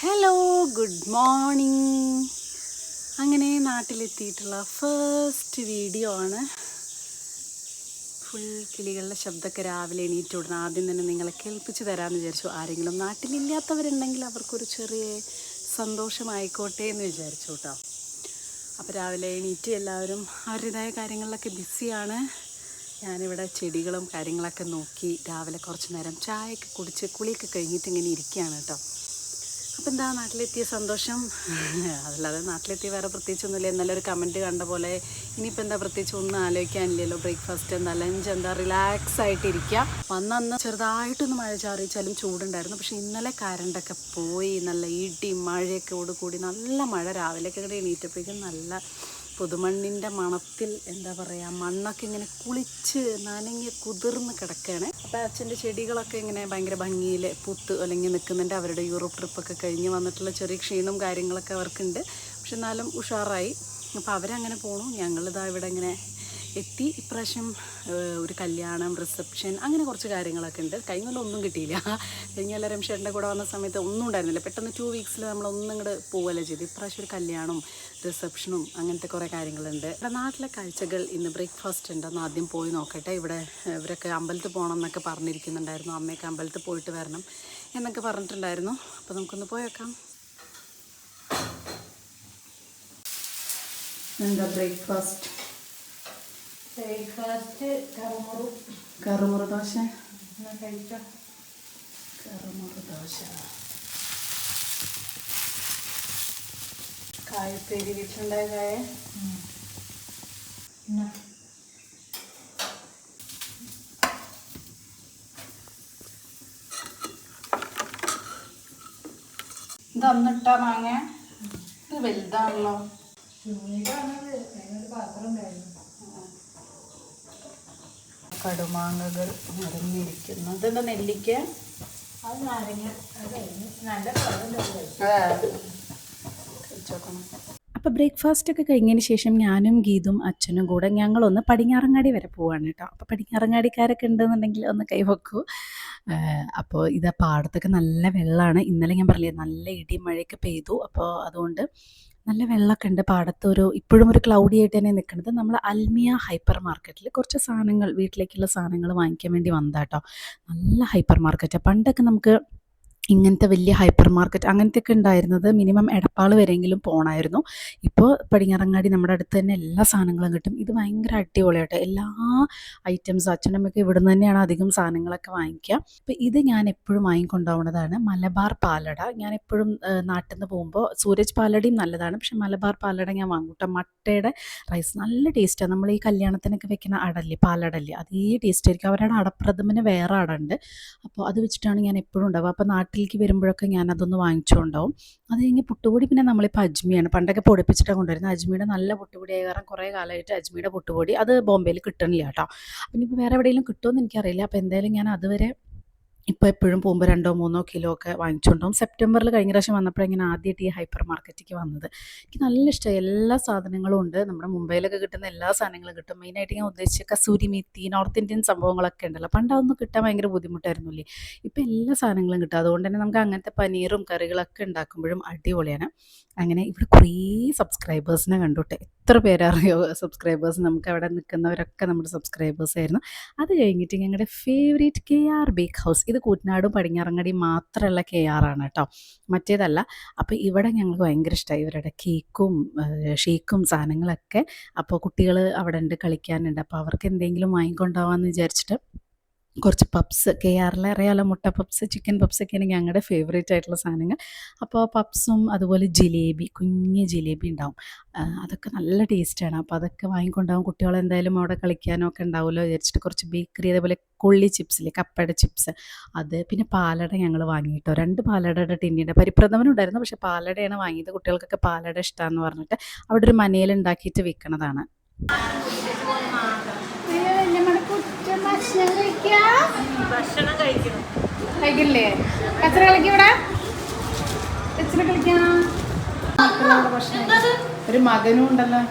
Hello, good morning. അങ്ങനെ നാട്ടിലെത്തിയിട്ടുള്ള first video ആണ്. Full കിളികളുടെ ശബ്ദമൊക്കെ രാവിലെ എണീറ്റ് ഉടനെ ആദ്യം തന്നെ നിങ്ങളെ കേൾപ്പിച്ച് തരാമെന്ന് വിചാരിച്ചു. ആരെങ്കിലും നാട്ടിലില്ലാത്തവരുണ്ടെങ്കിൽ അവർക്കൊരു ചെറിയ സന്തോഷമായിക്കോട്ടെ എന്ന് വിചാരിച്ചു കേട്ടോ. അപ്പോൾ രാവിലെ എണീറ്റ് എല്ലാവരും അവരുടേതായ കാര്യങ്ങളിലൊക്കെ ബിസിയാണ്. ഞാനിവിടെ ചെടികളും കാര്യങ്ങളൊക്കെ നോക്കി രാവിലെ കുറച്ച് നേരം ചായയൊക്കെ കുടിച്ച് കുളിയൊക്കെ കഴിഞ്ഞിട്ട് ഇങ്ങനെ ഇരിക്കുകയാണ് കേട്ടോ. അപ്പോൾ എന്താ നാട്ടിലെത്തിയ സന്തോഷം, അതല്ലാതെ നാട്ടിലെത്തിയ വേറെ പ്രത്യേകിച്ചൊന്നുമില്ല. ഇന്നലെ ഒരു കമൻറ്റ് കണ്ട പോലെ ഇനിയിപ്പോൾ എന്താ പ്രത്യേകിച്ച് ഒന്നും ആലോചിക്കാനില്ലല്ലോ. ബ്രേക്ക്ഫാസ്റ്റ് എന്താ, ലഞ്ച് എന്താ, റിലാക്സ് ആയിട്ടിരിക്കുക. വന്നന്ന് ചെറുതായിട്ടൊന്ന് മഴ ചാറിച്ചാലും ചൂടുണ്ടായിരുന്നു. പക്ഷേ ഇന്നലെ കറണ്ടൊക്കെ പോയി, നല്ല ഇടി മഴയൊക്കെ കൂടി നല്ല മഴ. രാവിലെയൊക്കെ ഇവിടെ എണീറ്റപ്പോഴേക്കും നല്ല പുതുമണ്ണിൻ്റെ മണത്തിൽ എന്താ പറയുക, മണ്ണൊക്കെ ഇങ്ങനെ കുളിച്ച് നനഞ്ഞ് കുതിർന്ന് കിടക്കുകയാണ്. അപ്പോൾ അച്ഛൻ്റെ ചെടികളൊക്കെ ഇങ്ങനെ ഭയങ്കര ഭംഗിയിൽ പൂത്ത് അല്ലെങ്കിൽ നിൽക്കുന്നുണ്ട്. അവരുടെ യൂറോപ്പ് ട്രിപ്പൊക്കെ കഴിഞ്ഞ് വന്നിട്ടുള്ള ചെറിയ ക്ഷീണവും കാര്യങ്ങളൊക്കെ അവർക്കുണ്ട്. പക്ഷെ എന്നാലും ഉഷാറായി. അപ്പോൾ അവരങ്ങനെ പോണു. ഞങ്ങളിതാ ഇവിടെ ഇങ്ങനെ എത്തി. ഇപ്രാവശ്യം ഒരു കല്യാണം, റിസപ്ഷൻ, അങ്ങനെ കുറച്ച് കാര്യങ്ങളൊക്കെ ഉണ്ട്. കഴിഞ്ഞ ഒന്നും കിട്ടിയില്ല. കഴിഞ്ഞ രംഷേട്ടൻ്റെ കൂടെ വന്ന സമയത്ത് ഒന്നും ഉണ്ടായിരുന്നില്ല. പെട്ടെന്ന് 2 വീക്സിൽ നമ്മളൊന്നും ഇങ്ങോട്ട് പോവുകയല്ലേ ചെയ്ത്. ഇപ്രാവശ്യം ഒരു കല്യാണവും റിസപ്ഷനും അങ്ങനത്തെ കുറേ കാര്യങ്ങളുണ്ട്. ഇവിടെ നാട്ടിലെ കാഴ്ചകൾ ഇന്ന് ബ്രേക്ക്ഫാസ്റ്റ് ഉണ്ടെന്ന് ആദ്യം പോയി നോക്കട്ടെ. ഇവിടെ ഇവരൊക്കെ അമ്പലത്തിൽ പോകണം എന്നൊക്കെ പറഞ്ഞിരിക്കുന്നുണ്ടായിരുന്നു. അമ്മയൊക്കെ അമ്പലത്തിൽ പോയിട്ട് വരണം എന്നൊക്കെ പറഞ്ഞിട്ടുണ്ടായിരുന്നു. അപ്പോൾ നമുക്കൊന്ന് പോയേക്കാം. എന്താ ബ്രേക്ക്ഫാസ്റ്റ് കറുമുറു ദോശ. കറുമുറു ദോശ, കായപ്പേരി, വീട്ടിലുണ്ടായ കായ. ഇതൊന്നിട്ടാ മാങ്ങ, ഇത് വലുതാണല്ലോ. കടുമാങ്ങകൾ നിറഞ്ഞിരിക്കുന്നു. ഇതെന്താ, നെല്ലിക്ക? അപ്പോൾ ബ്രേക്ക്ഫാസ്റ്റൊക്കെ കഴിഞ്ഞതിന് ശേഷം ഞാനും ഗീതും അച്ഛനും കൂടെ ഞങ്ങളൊന്ന് പടിഞ്ഞാറങ്ങാടി വരെ പോവാണ് കേട്ടോ. അപ്പോൾ പടിഞ്ഞാറങ്ങാടിക്കാരൊക്കെ ഉണ്ടെന്നുണ്ടെങ്കിൽ ഒന്ന് കൈവെക്കൂ. അപ്പോൾ ഇതാ പാടത്തൊക്കെ നല്ല വെള്ളമാണ്. ഇന്നലെ ഞാൻ പറഞ്ഞില്ലേ, നല്ല ഇടിയും മഴയൊക്കെ പെയ്തു. അപ്പോൾ അതുകൊണ്ട് നല്ല വെള്ളമൊക്കെ ഉണ്ട് പാടത്ത്. ഇപ്പോഴും ഒരു ക്ലൗഡി ആയിട്ട് തന്നെ നിൽക്കുന്നത്. നമ്മൾ അൽമിയ ഹൈപ്പർ മാർക്കറ്റിൽ കുറച്ച് സാധനങ്ങൾ, വീട്ടിലേക്കുള്ള സാധനങ്ങൾ വാങ്ങിക്കാൻ വേണ്ടി വന്നതാട്ടോ. നല്ല ഹൈപ്പർ മാർക്കറ്റാണ്. പണ്ടൊക്കെ നമുക്ക് ഇങ്ങനത്തെ വലിയ ഹൈപ്പർ മാർക്കറ്റ് അങ്ങനത്തെയൊക്കെ ഉണ്ടായിരുന്നത് മിനിമം എടപ്പാൾ വരെയെങ്കിലും പോകണമായിരുന്നു. ഇപ്പോൾ പടിഞ്ഞാറങ്ങാടി നമ്മുടെ അടുത്ത് തന്നെ എല്ലാ സാധനങ്ങളും കിട്ടും. ഇത് ഭയങ്കര അടിപൊളിയായിട്ട് എല്ലാ ഐറ്റംസും അച്ഛനമ്മയൊക്കെ ഇവിടെ നിന്ന് തന്നെയാണ് അധികം സാധനങ്ങളൊക്കെ വാങ്ങിക്കുക. അപ്പോൾ ഇത് ഞാൻ എപ്പോഴും വാങ്ങിക്കൊണ്ടാവുന്നതാണ് മലബാർ പാലട. ഞാൻ എപ്പോഴും നാട്ടിൽ നിന്ന് പോകുമ്പോൾ സൂരജ് പാലടയും നല്ലതാണ്, പക്ഷേ മലബാർ പാലട ഞാൻ വാങ്ങും കേട്ടോ. മട്ടയുടെ റൈസ് നല്ല ടേസ്റ്റാണ്. നമ്മൾ ഈ കല്യാണത്തിനൊക്കെ വെക്കുന്ന അടല്ലേ, പാലടല്ലേ, അതേ ടേസ്റ്റ് ആയിരിക്കും. അവരുടെ അടപ്രഥമന് വേറെ അടണ്ട്. അപ്പോൾ അത് വെച്ചിട്ടാണ് ഞാൻ എപ്പോഴും ഉണ്ടാവുക. അപ്പോൾ നാട്ടിലേക്ക് വരുമ്പോഴൊക്കെ ഞാൻ അതൊന്ന് വാങ്ങിച്ചുകൊണ്ടാവും. അത് കഴിഞ്ഞ് പുട്ടുപൊടി പിന്നെ നമ്മളിപ്പോൾ അജ്മിയാണ് പണ്ടൊക്കെ പൊടിപ്പിച്ചിട്ടാണ് കൊണ്ടുവരുന്നത്. അജ്മിയുടെ നല്ല പുട്ടുപൊടി ആയ കാരണം കുറേ കാലമായിട്ട് അജ്മിയുടെ പുട്ടുപൊടി അത് ബോംബെയിൽ കിട്ടണില്ല കേട്ടോ. പിന്നെ ഇപ്പോൾ വേറെ എവിടെയെങ്കിലും കിട്ടുമെന്ന് എനിക്കറിയില്ല. അപ്പോൾ എന്തായാലും ഞാൻ അതുവരെ ഇപ്പോൾ എപ്പോഴും പോകുമ്പോൾ 2-3 കിലോ ഒക്കെ വാങ്ങിച്ചുകൊണ്ടാവും. സെപ്റ്റംബറിൽ കഴിഞ്ഞ പ്രാവശ്യം വന്നപ്പോഴെങ്ങനെ ആദ്യമായിട്ട് ഈ ഹൈപ്പർ മാർക്കറ്റിലേക്ക് വന്നത്. എനിക്ക് നല്ല ഇഷ്ടമായി. എല്ലാ സാധനങ്ങളും ഉണ്ട്. നമ്മുടെ മുംബൈയിലൊക്കെ കിട്ടുന്ന എല്ലാ സാധനങ്ങളും കിട്ടും. മെയിനായിട്ട് ഞാൻ ഉദ്ദേശിച്ച കസൂരി മെത്തി, നോർത്ത് ഇന്ത്യൻ സംഭവങ്ങളൊക്കെ ഉണ്ടല്ലോ. പണ്ട് അതൊന്നും കിട്ടാൻ ഭയങ്കര ബുദ്ധിമുട്ടായിരുന്നില്ലേ. ഇപ്പോൾ എല്ലാ സാധനങ്ങളും കിട്ടും. അതുകൊണ്ട് തന്നെ നമുക്ക് അങ്ങനത്തെ പനീറും കറികളൊക്കെ ഉണ്ടാക്കുമ്പോഴും അടിപൊളിയാണ്. അങ്ങനെ ഇവിടെ കുറേ സബ്സ്ക്രൈബേഴ്സിനെ കണ്ടുട്ടെ. എത്ര പേരറിയോ സബ്സ്ക്രൈബേഴ്സ്? നമുക്ക് അവിടെ നിൽക്കുന്നവരൊക്കെ നമ്മുടെ സബ്സ്ക്രൈബേഴ്സ് ആയിരുന്നു. അത് കഴിഞ്ഞിട്ട് ഞങ്ങളുടെ ഫേവറേറ്റ് KR ബേക്ക് ഹൗസ്. ഇത് കൂറ്റനാടും പടിഞ്ഞാറങ്ങാടി മാത്രമുള്ള KR ആണ് കേട്ടോ, മറ്റേതല്ല. അപ്പോൾ ഇവിടെ ഞങ്ങൾക്ക് ഭയങ്കര ഇഷ്ടമായി ഇവരുടെ കേക്കും ഷേക്കും സാധനങ്ങളൊക്കെ. അപ്പോൾ കുട്ടികൾ അവിടെ ഉണ്ട്, കളിക്കാനുണ്ട്. അപ്പോൾ അവർക്ക് എന്തെങ്കിലും വാങ്ങിക്കൊണ്ടാവാമെന്ന് വിചാരിച്ചിട്ട് കുറച്ച് പപ്സ്, KRL അറിയാലോ, മുട്ട പപ്സ്, ചിക്കൻ പപ്സൊക്കെയാണ് ഞങ്ങളുടെ ഫേവറേറ്റ് ആയിട്ടുള്ള സാധനങ്ങൾ. അപ്പോൾ പപ്സും അതുപോലെ ജിലേബി, കുഞ്ഞ് ജിലേബി ഉണ്ടാവും. അതൊക്കെ നല്ല ടേസ്റ്റാണ്. അപ്പോൾ അതൊക്കെ വാങ്ങിക്കൊണ്ടാവും. കുട്ടികളെന്തായാലും അവിടെ കളിക്കാനോ ഒക്കെ ഉണ്ടാവുമല്ലോ വിചാരിച്ചിട്ട് കുറച്ച് ബേക്കറി, അതേപോലെ കൊള്ളി ചിപ്സില്ലേ, കപ്പയുടെ ചിപ്സ്, അത്. പിന്നെ പാലട ഞങ്ങൾ വാങ്ങിയിട്ടോ. 2 പാലടയുടെ ടിന്നിൻ്റെ. പരിപ്രഥമനുണ്ടായിരുന്നു, പക്ഷേ പാലടയാണ് വാങ്ങിയത്. കുട്ടികൾക്കൊക്കെ പാലട ഇഷ്ടമാണെന്ന് പറഞ്ഞിട്ട് അവിടെ ഒരു മനയിൽ ഉണ്ടാക്കിയിട്ട് വിൽക്കണതാണ്. ഭക്ഷണം കഴിക്കണം. കഴിക്കില്ലേ? കച്ചറ കളിക്കൂടെ? കച്ചറ കളിക്കാം. ഒരു മകനും ഉണ്ടല്ലോ.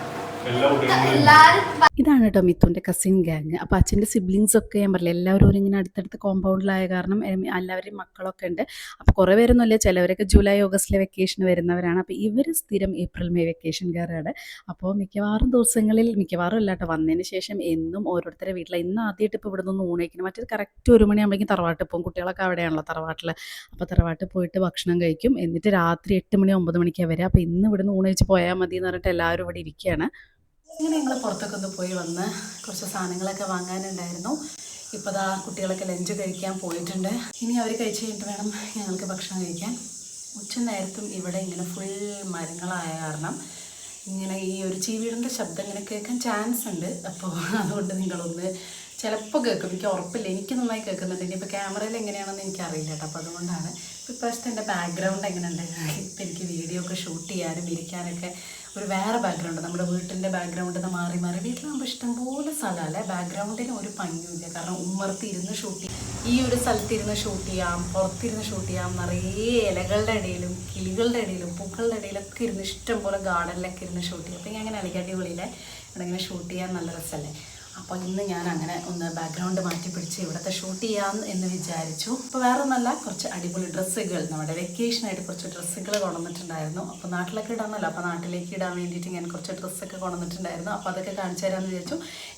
ഇത് ഇതാണ് കേട്ടോ മിത്തുൻ്റെ കസിൻ ഗ്യാങ്. അപ്പോൾ അച്ഛൻ്റെ സിബ്ലിങ്സൊക്കെ ഞാൻ പറഞ്ഞില്ല എല്ലാവരും ഒരു ഇങ്ങനെ അടുത്തടുത്ത് കോമ്പൗണ്ടിലായ കാരണം എല്ലാവരുടെയും മക്കളൊക്കെ ഉണ്ട്. അപ്പോൾ കുറേ പേരൊന്നുമില്ല, ചിലവരൊക്കെ ജൂലൈ ഓഗസ്റ്റിലെ വെക്കേഷന് വരുന്നവരാണ്. അപ്പോൾ ഇവർ സ്ഥിരം ഏപ്രിൽ മെയ് വെക്കേഷൻകാരാണ്. അപ്പോൾ മിക്കവാറും ദിവസങ്ങളിൽ, മിക്കവാറും അല്ല കേട്ടോ, വന്നതിന് ശേഷം എന്നും ഓരോരുത്തരുടെ വീട്ടിൽ, ഇന്ന് ആദ്യമായിട്ട് ഇപ്പോൾ ഇവിടെ നിന്ന് ഊണയിക്കണം, മറ്റേത് കറക്റ്റ് 1 മണിയാകുമ്പോഴേക്കും തറവാട്ടിൽ പോകും, കുട്ടികളൊക്കെ അവിടെയാണല്ലോ തറവാട്ടിൽ. അപ്പോൾ തറവാട്ടിൽ പോയിട്ട് ഭക്ഷണം കഴിക്കും, എന്നിട്ട് രാത്രി 8 മണി 9 മണിക്കാണ് വരിക. അപ്പോൾ ഇന്ന് ഇവിടെ നിന്ന് ഊണയിച്ച് പോയാൽ മതി എന്ന് പറഞ്ഞിട്ട് എല്ലാവരും ഇവിടെ ഇരിക്കുകയാണ്. ഇങ്ങനെ ഞങ്ങൾ പുറത്തൊക്കെ ഒന്ന് പോയി വന്ന് കുറച്ച് സാധനങ്ങളൊക്കെ വാങ്ങാനുണ്ടായിരുന്നു. ഇപ്പോൾ ദാ കുട്ടികളൊക്കെ ലഞ്ച് കഴിക്കാൻ പോയിട്ടുണ്ട്. ഇനി അവർ കഴിച്ച് കഴിഞ്ഞിട്ട് വേണം ഞങ്ങൾക്ക് ഭക്ഷണം കഴിക്കാൻ. ഉച്ച നേരത്തും ഇവിടെ ഇങ്ങനെ ഫുൾ മരങ്ങളായ കാരണം ഇങ്ങനെ ഈ ഒരു ചീവീടിൻ്റെ ശബ്ദം ഇങ്ങനെ കേൾക്കാൻ ചാൻസ് ഉണ്ട്. അപ്പോൾ അതുകൊണ്ട് നിങ്ങളൊന്ന് ചിലപ്പോൾ കേൾക്കും, എനിക്ക് ഉറപ്പില്ല, എനിക്ക് നന്നായി കേൾക്കുന്നുണ്ട്. ഇനിയിപ്പോൾ ക്യാമറയിൽ എങ്ങനെയാണെന്ന് എനിക്കറിയില്ല കേട്ടോ. അപ്പോൾ അതുകൊണ്ടാണ് ഇപ്പോൾ ഇപ്രാവശ്യത്തെ എൻ്റെ ബാക്ക്ഗ്രൗണ്ട് എങ്ങനെയുണ്ട്, ഇപ്പം എനിക്ക് വീഡിയോ ഒക്കെ ഷൂട്ട് ചെയ്യാനും ഇരിക്കാനൊക്കെ ഒരു വേറെ ബാക്ക്ഗ്രൗണ്ട്, നമ്മുടെ വീട്ടിൻ്റെ ബാക്ക്ഗ്രൗണ്ടിൽ നിന്ന് മാറി മാറി വീട്ടിലാകുമ്പോൾ ഇഷ്ടംപോലെ സ്ഥലമല്ലേ, ബാക്ക്ഗ്രൗണ്ടിന് ഒരു ഭംഗിയില്ല. കാരണം ഉമ്മർത്തി ഇരുന്ന് ഷൂട്ട് ചെയ്യാം, ഈ ഒരു സ്ഥലത്തിരുന്ന് ഷൂട്ട് ചെയ്യാം, പുറത്തിരുന്ന് ഷൂട്ട് ചെയ്യാം, നിറയെ ഇലകളുടെ ഇടയിലും കിളികളുടെ ഇടയിലും പൂക്കളുടെ ഇടയിലൊക്കെ ഇരുന്ന് ഇഷ്ടംപോലെ ഗാർഡനിലൊക്കെ ഇരുന്ന് ഷൂട്ട് ചെയ്യും. അപ്പോൾ ഞാൻ അങ്ങനെ അടിപൊളിയിലെ ഇവിടെ ഇങ്ങനെ ഷൂട്ട് ചെയ്യാൻ നല്ല രസമല്ലേ. അപ്പോൾ ഇന്ന് ഞാൻ അങ്ങനെ ഒന്ന് ബാക്ക്ഗ്രൗണ്ട് മാറ്റി പിടിച്ച് ഇവിടുത്തെ ഷൂട്ട് ചെയ്യാം എന്ന് വിചാരിച്ചു. അപ്പോൾ വേറെ ഒന്നല്ല, കുറച്ച് അടിപൊളി ഡ്രസ്സുകൾ, നമ്മുടെ വെക്കേഷനായിട്ട് കുറച്ച് ഡ്രസ്സുകൾ കൊണ്ടുവന്നിട്ടുണ്ടായിരുന്നു. അപ്പോൾ നാട്ടിലൊക്കെ ഇടാമെന്നല്ലോ, അപ്പോൾ നാട്ടിലേക്ക് ഇടാൻ വേണ്ടിയിട്ട് ഞാൻ കുറച്ച് ഡ്രസ്സൊക്കെ കൊണ്ടുവന്നിട്ടുണ്ടായിരുന്നു. അപ്പോൾ അതൊക്കെ കാണിച്ചു തരാമെന്ന് വിചാരിച്ചു.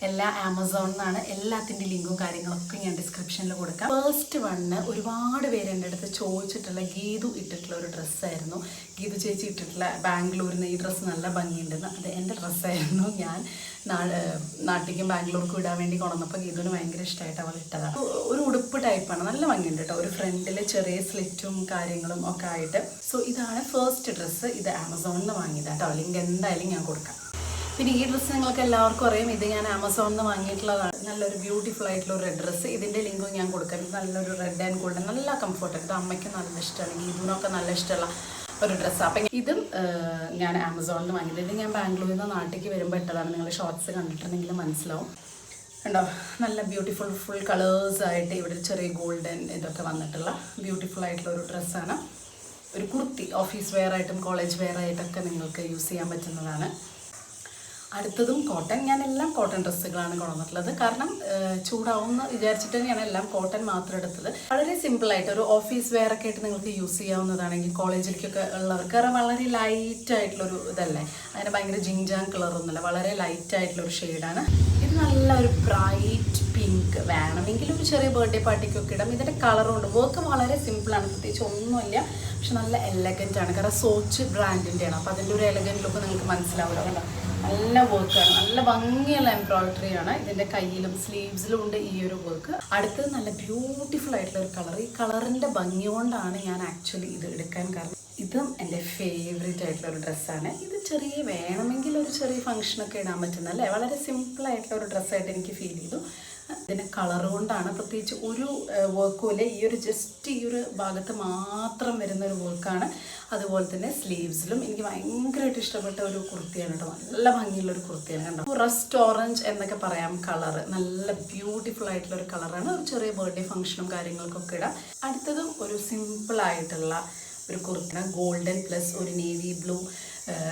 എല്ലാ ആമസോണിൽ നിന്നാണ്, എല്ലാത്തിൻ്റെ ലിങ്കും കാര്യങ്ങളൊക്കെ ഞാൻ ഡിസ്ക്രിപ്ഷനിൽ കൊടുക്കാം. ഫസ്റ്റ് വണ്ണ് ഒരുപാട് പേര് എൻ്റെ അടുത്ത് ചോദിച്ചിട്ടുള്ള ഗീതു ഇട്ടിട്ടുള്ള ഒരു ഡ്രസ്സായിരുന്നു. ഗീതു ചേച്ചി ഇട്ടിട്ടുള്ള ബാംഗ്ലൂരിൽ നിന്ന് ഈ ഡ്രസ്സ് നല്ല ഭംഗിയുണ്ടെന്ന്, അത് എൻ്റെ ഡ്രസ്സായിരുന്നു. ഞാൻ നാട്ടിലേക്കും ബാംഗ്ലൂർക്കും ഇടാൻ വേണ്ടി കൊണ്ടുവന്നപ്പോൾ ഗീതുവിന് ഭയങ്കര ഇഷ്ടമായിട്ട് അവൾ ഇട്ടതാണ്. ഒരു ഉടുപ്പ് ടൈപ്പാണ്, നല്ല ഭംഗിയുണ്ട് കേട്ടോ, ഒരു ഫ്രണ്ടിൽ ചെറിയ സ്ലിറ്റും കാര്യങ്ങളും ഒക്കെ ആയിട്ട്. സോ ഇതാണ് ഫസ്റ്റ് ഡ്രസ്സ്, ഇത് ആമസോണിൽ നിന്ന് വാങ്ങിയതാണ് കേട്ടോ. ലിങ്ക് എന്തായാലും ഞാൻ കൊടുക്കാം. പിന്നെ ഈ ഡ്രസ്സ് നിങ്ങൾക്ക് എല്ലാവർക്കും അറിയാം, ഇത് ഞാൻ ആമസോണിൽ നിന്ന് വാങ്ങിയിട്ടുള്ളതാണ്. നല്ലൊരു ബ്യൂട്ടിഫുൾ ആയിട്ടുള്ള ഒരു റെഡ് ഡ്രസ്സ്, ഇതിൻ്റെ ലിങ്കും ഞാൻ കൊടുക്കാം. നല്ലൊരു റെഡ് ആൻഡ് ഗോൾഡൻ, നല്ല കംഫർട്ട്, ഇത് അമ്മയ്ക്ക് നല്ല ഇഷ്ടമാണ്, ഗീതുവിനൊക്കെ നല്ല ഇഷ്ടമുള്ള ഒരു ഡ്രസ്സ്. അപ്പം ഇതും ഞാൻ ആമസോണിൽ നിന്ന് വാങ്ങിയത്. ഇത് ഞാൻ ബാംഗ്ലൂരിൽ നിന്ന് നാട്ടിലേക്ക് വരുമ്പോൾ ഇട്ടതാണ്. നിങ്ങൾ ഷോർട്സ് കണ്ടിട്ടുണ്ടെങ്കിൽ മനസ്സിലാവും. കണ്ടോ, നല്ല ബ്യൂട്ടിഫുൾ ഫുൾ കളേഴ്സായിട്ട് ഇവിടെ ചെറിയ ഗോൾഡൻ ഇതൊക്കെ വന്നിട്ടുള്ള ബ്യൂട്ടിഫുൾ ആയിട്ടുള്ള ഒരു ഡ്രസ്സാണ്. ഒരു കുർത്തി, ഓഫീസ് വെയർ ആയിട്ടും കോളേജ് വെയർ ആയിട്ടൊക്കെ നിങ്ങൾക്ക് യൂസ് ചെയ്യാൻ പറ്റുന്നതാണ്. അടുത്തതും കോട്ടൺ, ഞാൻ എല്ലാം കോട്ടൺ ഡ്രസ്സുകളാണ് കൊണ്ടുവന്നിട്ടുള്ളത്. കാരണം ചൂടാവും എന്ന് വിചാരിച്ചിട്ട് ഞാൻ എല്ലാം കോട്ടൺ മാത്രം എടുത്തത്. വളരെ സിമ്പിളായിട്ട് ഒരു ഓഫീസ് വെയർ ഒക്കെ ആയിട്ട് നിങ്ങൾക്ക് യൂസ് ചെയ്യാവുന്നതാണെങ്കിൽ കോളേജിലേക്കൊക്കെ ഉള്ളവർക്ക്. കാരണം വളരെ ലൈറ്റ് ആയിട്ടുള്ളൊരു ഇതല്ലേ, അതിന് ഭയങ്കര ജിങ്ജാങ് കളറൊന്നുമില്ല, വളരെ ലൈറ്റ് ആയിട്ടുള്ളൊരു ഷെയ്ഡാണ്. ഇത് നല്ല ഒരു ബ്രൈറ്റ് പിങ്ക്, വേണമെങ്കിൽ ഒരു ചെറിയ ബർത്ത്ഡേ പാർട്ടിക്കൊക്കെ ഇടാം. ഇതിൻ്റെ കളറുണ്ട്, വർക്ക് വളരെ സിമ്പിളാണ്, പ്രത്യേകിച്ച് ഒന്നുമില്ല, പക്ഷെ നല്ല എലഗൻ്റ് ആണ്. കാരണം സോച്ച് ബ്രാൻഡിൻ്റെയാണ്, അപ്പോൾ അതിൻ്റെ ഒരു എലഗൻ്റ് ലുക്ക് നിങ്ങൾക്ക് മനസ്സിലാവില്ല. നല്ല വർക്കാണ്, നല്ല ഭംഗിയുള്ള എംബ്രോയിഡറിയാണ്. ഇതിൻ്റെ കയ്യിലും സ്ലീവ്സിലും ഉണ്ട് ഈ ഒരു വർക്ക്. അടുത്തത് നല്ല ബ്യൂട്ടിഫുൾ ആയിട്ടുള്ള ഒരു കളർ, ഈ കളറിൻ്റെ ഭംഗി കൊണ്ടാണ് ഞാൻ ആക്ച്വലി ഇത് എടുക്കാൻ കാരണം. ഇതും എൻ്റെ ഫേവറേറ്റ് ആയിട്ടുള്ള ഒരു ഡ്രസ്സാണ്. ഇത് ചെറിയ വേണമെങ്കിൽ ഒരു ചെറിയ ഫംഗ്ഷനൊക്കെ ഇടാൻ പറ്റുന്ന അല്ലേ, വളരെ സിമ്പിളായിട്ടുള്ള ഒരു ഡ്രസ്സായിട്ട് എനിക്ക് ഫീൽ ചെയ്തു. ഇതിൻ്റെ കളർ കൊണ്ടാണ്, പ്രത്യേകിച്ച് ഒരു വർക്കും ഇല്ല, ഈ ഒരു ജസ്റ്റ് ഈ ഒരു ഭാഗത്ത് മാത്രം വരുന്ന ഒരു വർക്കാണ്. അതുപോലെ തന്നെ സ്ലീവ്സിലും എനിക്ക് ഭയങ്കരമായിട്ട് ഇഷ്ടപ്പെട്ട ഒരു കുർത്തിയാണ് കേട്ടോ, നല്ല ഭംഗിയുള്ളൊരു കുർത്തിയാണ്. കണ്ടോ, റസ്റ്റ് ഓറഞ്ച് എന്നൊക്കെ പറയാം കളർ, നല്ല ബ്യൂട്ടിഫുൾ ആയിട്ടുള്ള ഒരു കളറാണ്. ഒരു ചെറിയ ബർത്ത്ഡേ ഫംഗ്ഷനും കാര്യങ്ങൾക്കൊക്കെ ഇടാം. അടുത്തതും ഒരു സിമ്പിളായിട്ടുള്ള ഒരു കുർത്തിയാണ്, ഗോൾഡൻ പ്ലസ് ഒരു നേവി ബ്ലൂ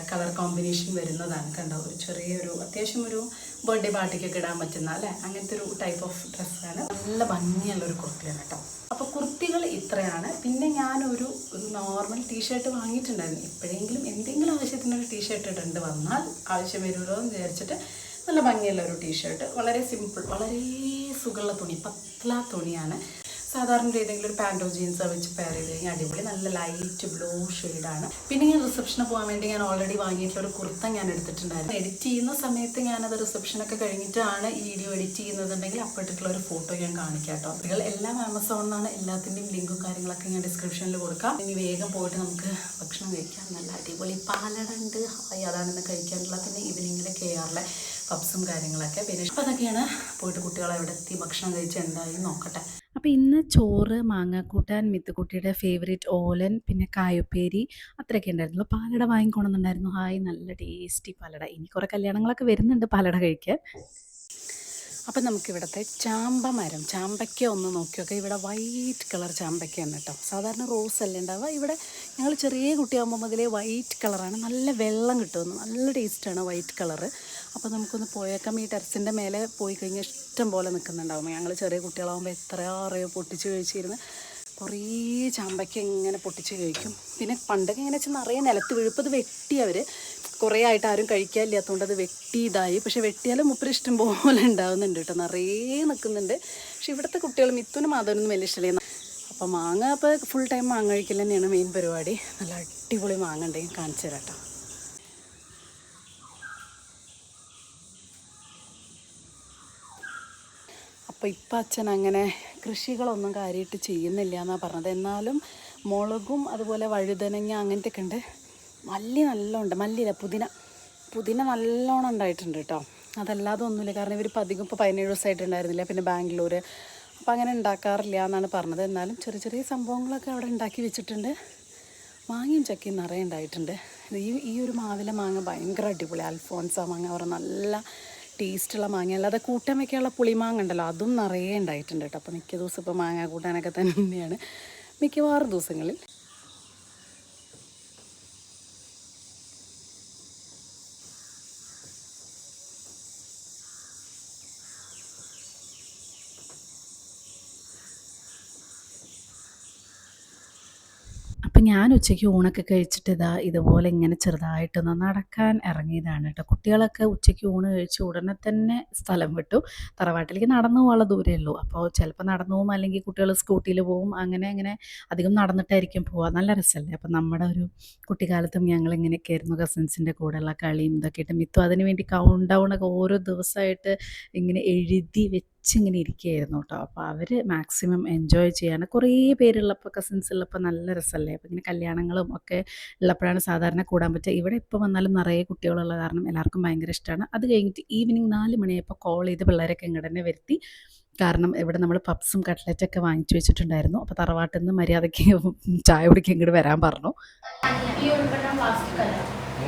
കളർ കോമ്പിനേഷൻ വരുന്നതാണ്. കണ്ടോ, ഒരു ചെറിയൊരു അത്യാവശ്യം ഒരു ബർത്ത്ഡേ പാർട്ടിക്കൊക്കെ ഇടാൻ പറ്റുന്ന അല്ലേ, അങ്ങനത്തെ ഒരു ടൈപ്പ് ഓഫ് ഡ്രസ്സാണ്. നല്ല ഭംഗിയുള്ളൊരു കുർത്തിയാണ് കേട്ടോ. അപ്പോൾ കുർത്തികൾ ഇത്രയാണ്. പിന്നെ ഞാനൊരു നോർമൽ ടീഷർട്ട് വാങ്ങിയിട്ടുണ്ടായിരുന്നു. എപ്പോഴെങ്കിലും എന്തെങ്കിലും ആവശ്യത്തിനൊരു ടീഷർട്ട് ഇടേണ്ടി വന്നാൽ, ആവശ്യം വരുമല്ലോ എന്ന് വിചാരിച്ചിട്ട് നല്ല ഭംഗിയുള്ള ഒരു ടീഷർട്ട്, വളരെ സിമ്പിൾ, വളരെ സുഖമുള്ള തുണി, പത്ല തുണിയാണ്. സാധാരണ ഏതെങ്കിലും ഒരു പാൻറ്റോ ജീൻസോ വെച്ച് പെയർ ചെയ്ത് കഴിഞ്ഞാൽ അടിപൊളി, നല്ല ലൈറ്റ് ബ്ലൂ ഷെയ്ഡാണ്. പിന്നെ ഞാൻ റിസപ്ഷന് പോകാൻ വേണ്ടി ഞാൻ ഓൾറെഡി വാങ്ങിയിട്ടുള്ള ഒരു കുർത്ത ഞാൻ എടുത്തിട്ടുണ്ടായിരുന്നു. എഡിറ്റ് ചെയ്യുന്ന സമയത്ത് ഞാനത് റിസപ്ഷനൊക്കെ കഴിഞ്ഞിട്ടാണ് ഈ വീഡിയോ എഡിറ്റ് ചെയ്യുന്നതുണ്ടെങ്കിൽ അപ്പോഴത്തേക്കുള്ള ഒരു ഫോട്ടോ ഞാൻ കാണിക്കാം കേട്ടോ. നിങ്ങൾ എല്ലാം ആമസോണിലാണ്, എല്ലാത്തിൻ്റെയും ലിങ്കും കാര്യങ്ങളൊക്കെ ഞാൻ ഡിസ്ക്രിപ്ഷനിൽ കൊടുക്കാം. ഇനി വേഗം പോയിട്ട് നമുക്ക് ഭക്ഷണം കഴിക്കാം. നല്ല അടിപൊളി പാലട ഉണ്ട്, ഹായ്, അതാണിന്ന് കഴിക്കാനുള്ളത്. പിന്നെ ഈവനിങ്ങിൽ കെയറിലെ പപ്സും കാര്യങ്ങളൊക്കെ. പിന്നെ അപ്പോൾ അതൊക്കെയാണ്. പോയിട്ട് കുട്ടികളെ എവിടെ എത്തി ഭക്ഷണം കഴിച്ച് എന്തായി നോക്കട്ടെ. അപ്പോൾ ഇന്ന് ചോറ്, മാങ്ങാക്കൂട്ടാൻ, മിത്തുക്കുട്ടിയുടെ ഫേവറേറ്റ് ഓലൻ, പിന്നെ കായുപ്പേരി, അത്രയൊക്കെ ഉണ്ടായിരുന്നുള്ളൂ. പാലട വാങ്ങിക്കൊണ്ടുവന്നിട്ടുണ്ടായിരുന്നു. ഹായ്, നല്ല ടേസ്റ്റി പാലട. ഇനി കുറേ കല്യാണങ്ങളൊക്കെ വരുന്നുണ്ട് പാലട കഴിക്കാൻ. അപ്പം നമുക്കിവിടുത്തെ ചാമ്പ മരം ചാമ്പയ്ക്ക ഒന്ന് നോക്കിയൊക്കെ ഇവിടെ വൈറ്റ് കളർ ചാമ്പയ്ക്കയാണ് കേട്ടോ. സാധാരണ റോസ് അല്ലേ ഉണ്ടാവുക, ഇവിടെ ഞങ്ങൾ ചെറിയ കുട്ടിയാകുമ്പോൾ മുതലേ വൈറ്റ് കളറാണ്. നല്ല വെള്ളം കിട്ടുമെന്ന്, നല്ല ടേസ്റ്റാണ് വൈറ്റ് കളറ്. അപ്പോൾ നമുക്കൊന്ന് പോയേക്കാം. ഈ ടെറസിൻ്റെ മേലെ പോയി കഴിഞ്ഞാൽ ഇഷ്ടം പോലെ നിൽക്കുന്നുണ്ടാവും. ഞങ്ങൾ ചെറിയ കുട്ടികളാകുമ്പോൾ എത്രയോ പൊട്ടിച്ച് കഴിച്ചിരുന്ന് കുറേ ചാമ്പയ്ക്ക ഇങ്ങനെ പൊട്ടിച്ച് കഴിക്കും. പിന്നെ പണ്ടൊക്കെ എങ്ങനെ വെച്ചാൽ നിറയെ നിലത്ത് വീഴുപ്പോൾ അത് വെട്ടി അവർ കുറേ ആയിട്ട് ആരും കഴിക്കാനില്ലാത്തതുകൊണ്ട് അത് വെട്ടി ഇതായി. പക്ഷേ വെട്ടിയാലും മുപ്പര് ഇഷ്ടം പോലെ ഉണ്ടാകുന്നുണ്ട് കേട്ടോ, നിറയെ നിൽക്കുന്നുണ്ട്. പക്ഷേ ഇവിടുത്തെ കുട്ടികൾ മിഥുനും മാധവനൊന്നും വലിയ ഇഷ്ടമില്ല. അപ്പോൾ മാങ്ങ അപ്പോൾ ഫുൾ ടൈം മാങ്ങ കഴിക്കൽ തന്നെയാണ് മെയിൻ പരിപാടി. നല്ല അടിപൊളി മാങ്ങ ഉണ്ടെങ്കിൽ കാണിച്ചു തരാം കേട്ടോ. അപ്പോൾ ഇപ്പം അച്ഛൻ അങ്ങനെ കൃഷികളൊന്നും കാര്യമായിട്ട് ചെയ്യുന്നില്ല എന്നാണ് പറഞ്ഞത്. എന്നാലും മുളകും അതുപോലെ വഴുതനങ്ങ അങ്ങനത്തെയൊക്കെ ഉണ്ട്. മല്ലി നല്ലോണം ഉണ്ട്, മല്ലിയില്ല പുതിന നല്ലോണം ഉണ്ടായിട്ടുണ്ട് കേട്ടോ. അതല്ലാതെ ഒന്നുമില്ല, കാരണം ഇവർ അധികം ഇപ്പോൾ 17 ദിവസമായിട്ടുണ്ടായിരുന്നില്ല, പിന്നെ ബാംഗ്ലൂർ, അപ്പോൾ അങ്ങനെ ഉണ്ടാക്കാറില്ല എന്നാണ് പറഞ്ഞത്. എന്നാലും ചെറിയ ചെറിയ സംഭവങ്ങളൊക്കെ അവിടെ ഉണ്ടാക്കി വെച്ചിട്ടുണ്ട്. മാങ്ങയും ചക്കയും നിറയെ ഉണ്ടായിട്ടുണ്ട്. ഈ ഒരു മാവിലെ മാങ്ങ ഭയങ്കര അടിപൊളി, അൽഫോൺസ മാങ്ങ പറഞ്ഞാൽ നല്ല ടേസ്റ്റുള്ള മാങ്ങ. അല്ലാതെ കൂട്ടാൻ വയ്ക്കാനുള്ള പുളിമാങ്ങ ഉണ്ടല്ലോ, അതും നിറയെ ഉണ്ടായിട്ടുണ്ട് കേട്ടോ. അപ്പോൾ മിക്ക ദിവസം ഇപ്പോൾ മാങ്ങ കൂട്ടാനൊക്കെ തന്നെയാണ് മിക്കവാറും ദിവസങ്ങളിൽ. അപ്പം ഞാൻ ഉച്ചയ്ക്ക് ഊണൊക്കെ കഴിച്ചിട്ട് ഇതുപോലെ ഇങ്ങനെ ചെറുതായിട്ടൊന്ന് നടക്കാൻ ഇറങ്ങിയതാണ് കേട്ടോ. കുട്ടികളൊക്കെ ഉച്ചയ്ക്ക് ഊണ് കഴിച്ച് ഉടനെ തന്നെ സ്ഥലം വിട്ടു. തറവാട്ടിലേക്ക് നടന്നു പോകാനുള്ള ദൂരമേ ഉള്ളൂ. അപ്പോൾ ചിലപ്പോൾ നടന്നു പോകും, അല്ലെങ്കിൽ കുട്ടികൾ സ്കൂട്ടിയിൽ പോവും. അങ്ങനെ അധികം നടന്നിട്ടായിരിക്കും പോവുക. നല്ല രസമല്ലേ. അപ്പം നമ്മുടെ ഒരു കുട്ടിക്കാലത്തും ഞങ്ങൾ ഇങ്ങനെയൊക്കെ ആയിരുന്നു, കസിൻസിൻ്റെ കൂടെയുള്ള കളിയും ഇതൊക്കെ ആയിട്ട്. മിത്തു അതിന് വേണ്ടി കൗണ്ട് ഡൗണൊക്കെ ഓരോ ദിവസമായിട്ട് ഇങ്ങനെ എഴുതി വെച്ചിങ്ങനെ ഇരിക്കുകയായിരുന്നു കേട്ടോ. അപ്പോൾ അവർ മാക്സിമം എൻജോയ് ചെയ്യാണ്. കുറേ പേരുള്ളപ്പോൾ, കസിൻസ് ഉള്ളപ്പോൾ നല്ല രസമല്ലേ. അപ്പോൾ ഇങ്ങനെ കല്യാണങ്ങളും ഒക്കെ ഉള്ളപ്പോഴാണ് സാധാരണ കൂടാൻ പറ്റുക. ഇവിടെ ഇപ്പോൾ വന്നാലും നിറയെ കുട്ടികളുള്ള കാരണം എല്ലാവർക്കും ഭയങ്കര ഇഷ്ടമാണ്. അത് കഴിഞ്ഞിട്ട് ഈവനിങ് 4 മണിയായപ്പോൾ കോൾ ചെയ്ത് പിള്ളേരൊക്കെ ഇങ്ങോട്ട് തന്നെ വരുത്തി. കാരണം ഇവിടെ നമ്മൾ പപ്സും കട്ട്ലറ്റൊക്കെ വാങ്ങിച്ചു വെച്ചിട്ടുണ്ടായിരുന്നു. അപ്പോൾ തറവാട്ടിൽ നിന്ന് മര്യാദയ്ക്ക് ചായ കുടിക്കാൻ ഇങ്ങോട്ട് വരാൻ പറഞ്ഞു.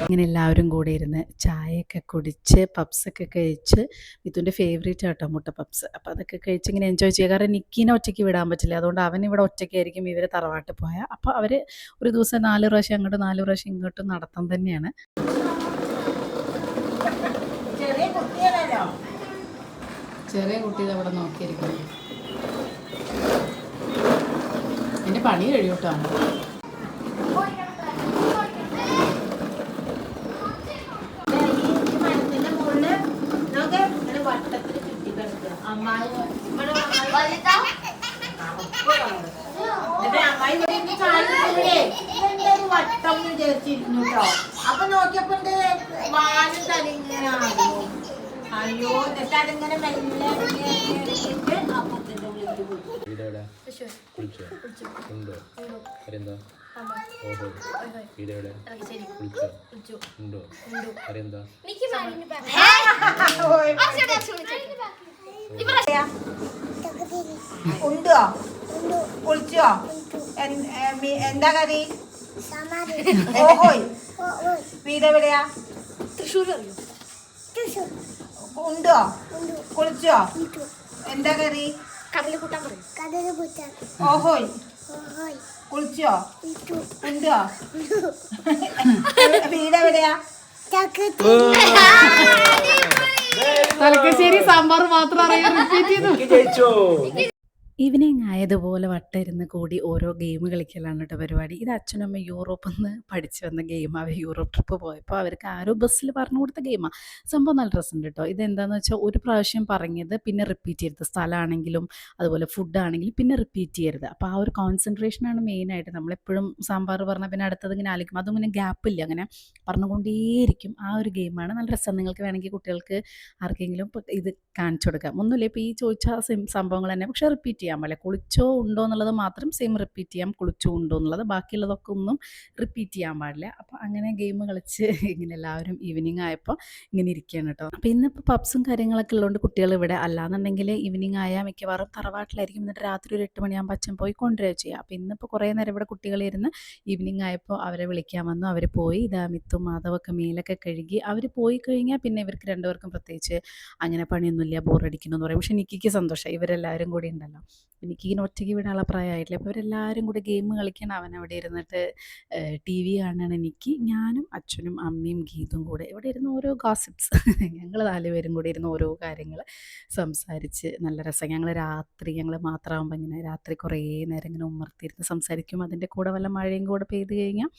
ഇങ്ങനെ എല്ലാവരും കൂടി ഇരുന്ന് ചായയൊക്കെ കുടിച്ച് പപ്സൊക്കെ കഴിച്ച്, മിഥുൻ്റെ ഫേവറേറ്റ് ആട്ടോ മുട്ട പപ്സ്. അപ്പോൾ അതൊക്കെ കഴിച്ച് ഇങ്ങനെ എൻജോയ് ചെയ്യുക. കാരണം നിക്കീനെ ഒറ്റയ്ക്ക് വിടാൻ പറ്റില്ല, അതുകൊണ്ട് അവൻ ഇവിടെ ഒറ്റയ്ക്കായിരിക്കും. ഇവർ തറവാട്ടിൽ പോയാൽ അപ്പോൾ അവർ ഒരു ദിവസം 4 പ്രാവശ്യം അങ്ങോട്ട് 4 പ്രാവശ്യം ഇങ്ങോട്ടും നടത്തം തന്നെയാണ്. ചെറിയ കുട്ടി അവിടെ നോക്കിയിരിക്കുന്നു. എൻ്റെ പണി കഴിയൂട്ടാണ്. വട്ടം വിചാരിച്ചിരുന്നു കേട്ടോ. അപ്പൊ നോക്കിയപ്പോ വാല് തലിങ്ങനാണോ. അയ്യോ, എന്നിട്ട് അതിങ്ങനെ മെല്ലെ ഇറങ്ങിയിട്ട് അപ്പത്തിന്റെ ഉള്ളിൽ ഉണ്ടോ കുളിച്ചോ? എന്താ കറി? ഓഹോയ്. വീടെവിടെയാ? തൃശ്ശൂർ. ഉണ്ടോ കുളിച്ചോ? എന്താ കറി? ഓഹോയ്. കുളിച്ചോ? ഉണ്ടോ? വീടെവിടെയാ? തലക്കശ്ശേരി സാമ്പാർ മാത്രം അറിയാൻ റിപ്പീറ്റ് ചെയ്തു. ഈവനിങ് ആയതുപോലെ വട്ടിരുന്ന് കൂടി ഓരോ ഗെയിം കളിക്കലാണ് കേട്ടോ പരിപാടി. ഇത് അച്ഛനും അമ്മ യൂറോപ്പിൽ നിന്ന് പഠിച്ചു വന്ന ഗെയിം. അവർ യൂറോപ്പ് ട്രിപ്പ് പോയപ്പോൾ അവർക്ക് ആരോ ബസ്സിൽ പറഞ്ഞു കൊടുത്ത ഗെയിമാണ്. സംഭവം നല്ല രസമുണ്ട് കേട്ടോ. ഇതെന്താണെന്ന് വെച്ചാൽ ഒരു പ്രാവശ്യം പറഞ്ഞത് പിന്നെ റിപ്പീറ്റ് ചെയ്യരുത്. സ്ഥലമാണെങ്കിലും അതുപോലെ ഫുഡാണെങ്കിലും പിന്നെ റിപ്പീറ്റ് ചെയ്യരുത്. അപ്പോൾ ആ ഒരു കോൺസെൻട്രേഷനാണ് മെയിനായിട്ട്. നമ്മളെപ്പോഴും സാമ്പാർ പറഞ്ഞാൽ പിന്നെ അടുത്തത് ഇങ്ങനെ ആലോചിക്കും. അതും പിന്നെ ഗ്യാപ്പില്ല, അങ്ങനെ പറഞ്ഞുകൊണ്ടേയിരിക്കും. ആ ഒരു ഗെയിമാണ് നല്ല രസം. നിങ്ങൾക്ക് വേണമെങ്കിൽ കുട്ടികൾക്ക് ആർക്കെങ്കിലും ഇത് കാണിച്ചു കൊടുക്കാം. ഒന്നുമില്ല, ഇപ്പോൾ ഈ ചോദിച്ച സംഭവങ്ങൾ തന്നെ, പക്ഷേ റിപ്പീറ്റ് ചെയ്യാൻ പാടില്ല. കുളിച്ചോ ഉണ്ടോ എന്നുള്ളത് മാത്രം സെയിം റിപ്പീറ്റ് ചെയ്യാം. കുളിച്ചോ ഉണ്ടോ എന്നുള്ളത്, ബാക്കിയുള്ളതൊക്കെ ഒന്നും റിപ്പീറ്റ് ചെയ്യാൻ പാടില്ല. അപ്പോൾ അങ്ങനെ ഗെയിം കളിച്ച് ഇങ്ങനെ എല്ലാവരും ഈവനിങ് ആയപ്പോൾ ഇങ്ങനെ ഇരിക്കുകയാണ് കേട്ടോ. അപ്പോൾ ഇന്നിപ്പോൾ പബ്സും കാര്യങ്ങളൊക്കെ ഉള്ളതുകൊണ്ട് കുട്ടികൾ ഇവിടെ, അല്ലാന്നുണ്ടെങ്കിൽ ഈവനിങ് ആയാൽ മിക്കവാറും തറവാട്ടിലായിരിക്കും. എന്നിട്ട് രാത്രി ഒരു 8 മണിയാകുമ്പോൾ അച്ഛൻ പോയി കൊണ്ടുവരിക ചെയ്യുക. അപ്പോൾ ഇന്നിപ്പോൾ കുറേ നേരം ഇവിടെ കുട്ടികളിരുന്ന് ഈവനിങ് ആയപ്പോൾ അവരെ വിളിക്കാൻ വന്നു. അവർ പോയി. ഇതാ മിത്തും മാധവൊക്കെ മേലൊക്കെ കഴുകി. അവർ പോയി കഴിഞ്ഞാൽ പിന്നെ ഇവർക്ക് രണ്ടുപേർക്കും പ്രത്യേകിച്ച് അങ്ങനെ പണിയൊന്നുമില്ല, ബോറടിക്കുന്നു എന്ന് പറയും. പക്ഷേ നിക്കിക്ക് സന്തോഷം, ഇവരെല്ലാവരും കൂടി ഉണ്ടല്ലോ. എനിക്കിങ്ങനെ ഒറ്റയ്ക്ക് വിടാനുള്ള പ്രായമായിട്ടില്ല. അപ്പോൾ ഇവരെല്ലാവരും കൂടി ഗെയിം കളിക്കണം. അവൻ അവിടെ ഇരുന്നിട്ട് ടി വി കാണുകയാണ്. എനിക്ക്, ഞാനും അച്ഛനും അമ്മയും ഗീതും കൂടെ ഇവിടെ ഇരുന്ന് ഓരോ ഗോസിപ്സ് ഞങ്ങൾ 4 പേരും കൂടി ഇരുന്ന് ഓരോ കാര്യങ്ങൾ സംസാരിച്ച് നല്ല രസം. ഞങ്ങൾ മാത്രമാകുമ്പോൾ ഇങ്ങനെ രാത്രി കുറേ നേരം ഇങ്ങനെ ഉമ്മർത്തിരുന്ന് സംസാരിക്കും. അതിൻ്റെ കൂടെ വല്ല മഴയും കൂടെ പെയ്ത് കഴിഞ്ഞാൽ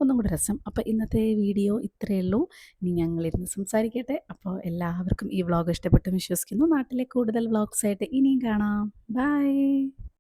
ഒന്നും കൂടെ രസം. അപ്പോൾ ഇന്നത്തെ വീഡിയോ ഇത്രയേ ഉള്ളൂ. ഇനി ഞങ്ങളിരുന്ന് സംസാരിക്കട്ടെ. അപ്പോൾ എല്ലാവർക്കും ഈ വ്ളോഗ് ഇഷ്ടപ്പെട്ടു വിശ്വസിക്കുന്നു. നാട്ടിലെ കൂടുതൽ വ്ളോഗ്സായിട്ട് ഇനിയും കാണാം. ബൈ.